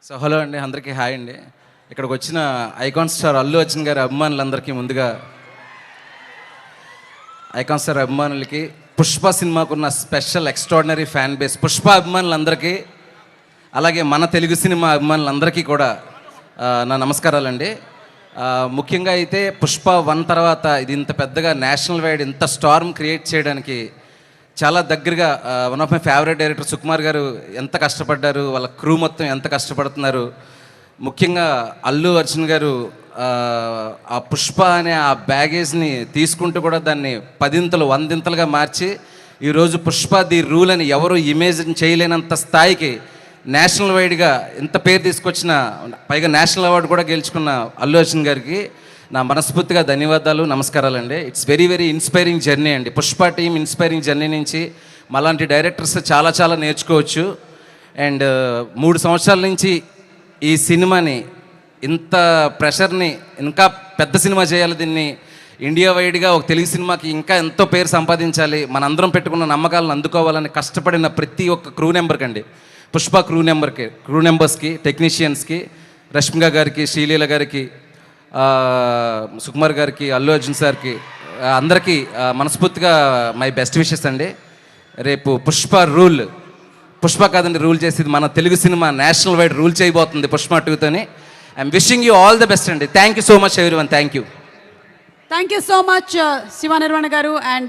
So hello అండి, అందరికీ hi అండి. ఇక్కడికి వచ్చిన ఐకాన్ స్టార్ అల్లు అర్జున్ గారి అభిమానులందరికీ ముందుగా ఐకాన్ స్టార్ అభిమానులకి పుష్ప సినిమాకున్న special extraordinary fan base Pushpa అభిమానులందరికీ, అలాగే మన తెలుగు సినిమా అభిమానులందరికీ కూడా నా నమస్కారాలండి. ముఖ్యంగా అయితే పుష్ప 1 తర్వాత ఇది ఇంత పెద్దగా నేషనల్ వైడ్ ఇంత స్టార్మ్ క్రియేట్ చేయడానికి చాలా దగ్గరగా one of my favourite director Sukumar గారు ఎంత కష్టపడ్డారు, వాళ్ళ క్రూ మొత్తం ఎంత కష్టపడుతున్నారు. ముఖ్యంగా అల్లు అర్జున్ గారు ఆ పుష్ప అనే ఆ బ్యాగేజ్ని తీసుకుంటూ కూడా దాన్ని 10ంతలు 100ంతలుగా మార్చి ఈరోజు పుష్ప ది రూల్ అని ఎవరు ఇమేజిన్ చేయలేనంత స్థాయికి నేషనల్ వైడ్గా ఎంత పేరు తీసుకొచ్చిన, పైగా నేషనల్ అవార్డు కూడా గెలుచుకున్న అల్లు అర్జున్ గారికి నా మనస్ఫూర్తిగా ధన్యవాదాలు, నమస్కారాలండి. It's very very inspiring journey అండి. పుష్ప టీమ్ ఇన్స్పైరింగ్ జర్నీ నుంచి మలాంటి డైరెక్టర్స్ చాలా నేర్చుకోవచ్చు. అండ్ 3 సంవత్సరాల నుంచి ఈ సినిమాని ఇంత ప్రెషర్ని ఇంకా పెద్ద సినిమా చేయాలి, దీన్ని ఇండియా వైడ్గా ఒక తెలుగు సినిమాకి ఇంకా ఎంతో పేరు సంపాదించాలి, మనందరం పెట్టుకున్న నమ్మకాలను అందుకోవాలని కష్టపడిన ప్రతి ఒక్క క్రూ నెంబర్కి అండి, పుష్ప క్రూ నెంబర్స్కి, టెక్నీషియన్స్కి, రష్మిక గారికి, శ్రీలీల గారికి, సుకుమార్ గారికి, అల్లు అర్జున్ సార్కి, అందరికీ మనస్ఫూర్తిగా మై బెస్ట్ విషెస్ అండి. రేపు పుష్ప కాదండి రూల్ చేసేది, మన Telugu cinema national wide rule చేయబోతుంది పుష్ప 2తోని. I'm wishing you all the best అండి. Thank you so much everyone. Thank you so much Shiva Nirvana గారు. అండ్